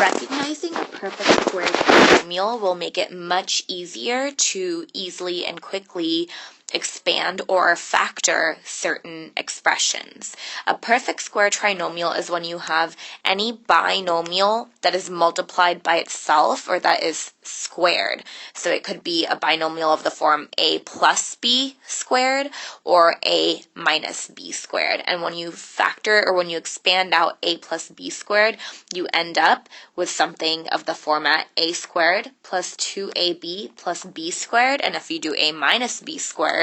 Recognizing a perfect square trinomial will make it much easier to easily and quickly expand or factor certain expressions. A perfect square trinomial is when you have any binomial that is multiplied by itself or that is squared. So it could be a binomial of the form a plus b squared or a minus b squared. And when you factor or when you expand out a plus b squared, you end up with something of the format a squared plus 2ab plus b squared. And if you do a minus b squared,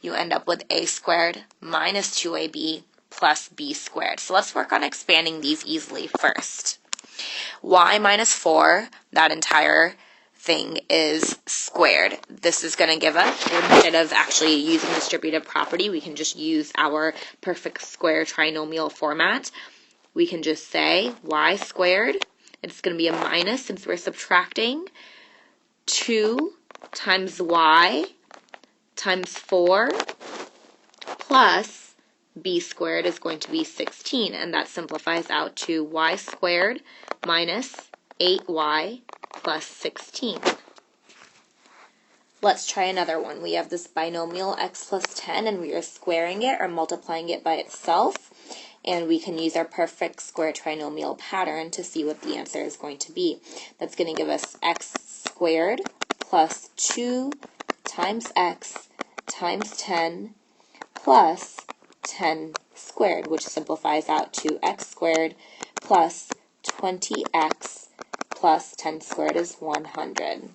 you end up with a squared minus 2ab plus b squared. So let's work on expanding these easily first. Y minus 4, that entire thing is squared. This is going to give us, instead of actually using distributive property, we can just use our perfect square trinomial format. We can just say y squared, it's going to be a minus since we're subtracting, 2 times y times 4 plus b squared is going to be 16, and that simplifies out to y squared minus 8y plus 16. Let's try another one. We have this binomial x plus 10, and we are squaring it or multiplying it by itself, and we can use our perfect square trinomial pattern to see what the answer is going to be. That's going to give us x squared plus 2 times x times 10 plus 10 squared, which simplifies out to x squared plus 20x plus 10 squared is 100.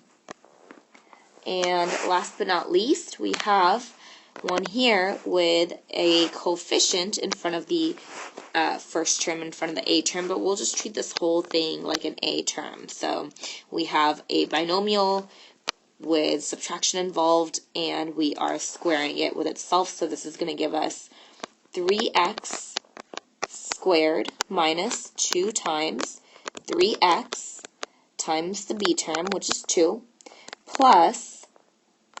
And last but not least, we have one here with a coefficient in front of the first term in front of the a term, but we'll just treat this whole thing like an a term. So we have a binomial with subtraction involved, and we are squaring it with itself. So this is going to give us 3x squared minus 2 times 3x times the b term, which is 2, plus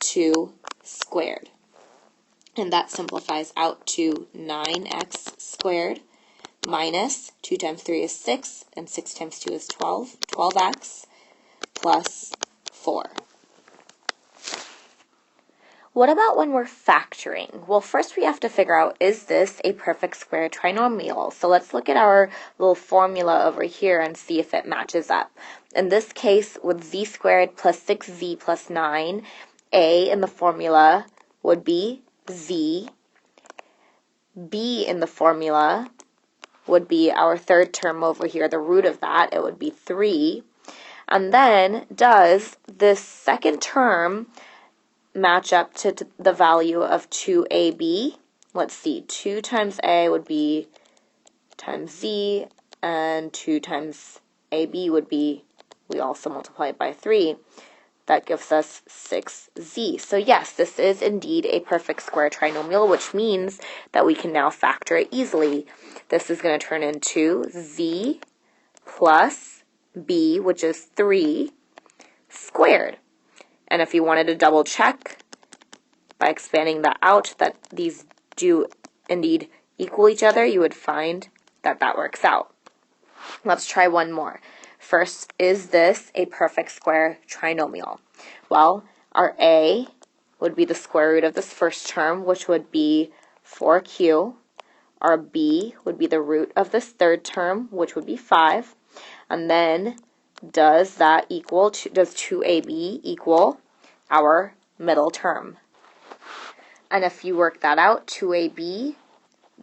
2 squared. And that simplifies out to 9x squared minus 2 times 3 is 6, and 6 times 2 is 12, 12x plus 4. What about when we're factoring? Well, first we have to figure out, is this a perfect square trinomial? So let's look at our little formula over here and see if it matches up. In this case, with z squared plus 6z plus 9, a in the formula would be z. B in the formula would be our third term over here, the root of that, it would be 3. And then does this second term match up to the value of 2ab? Let's see, 2 times a would be times z, and 2 times ab would be, we also multiply it by 3. That gives us 6z. So yes, this is indeed a perfect square trinomial, which means that we can now factor it easily. This is going to turn into z plus b, which is 3, squared. And if you wanted to double check by expanding that out, that these do indeed equal each other, you would find that that works out. Let's try one more. First, is this a perfect square trinomial? Well, our a would be the square root of this first term, which would be 4q. Our b would be the root of this third term, which would be 5. And then does that equal to, does 2ab equal our middle term? And if you work that out, 2ab,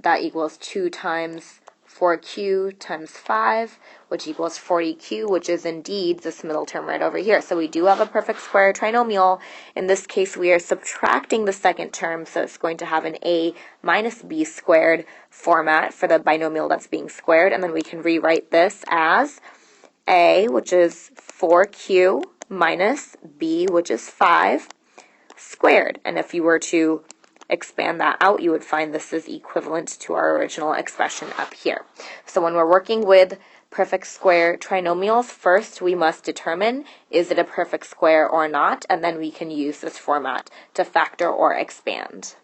that equals 2 times 4q times 5, which equals 40q, which is indeed this middle term right over here. So we do have a perfect square trinomial. In this case, we are subtracting the second term, so it's going to have an a minus b squared format for the binomial that's being squared, and then we can rewrite this as a, which is 4q, minus b, which is 5, squared. And if you were to expand that out, you would find this is equivalent to our original expression up here. So when we're working with perfect square trinomials, first we must determine, is it a perfect square or not, and then we can use this format to factor or expand.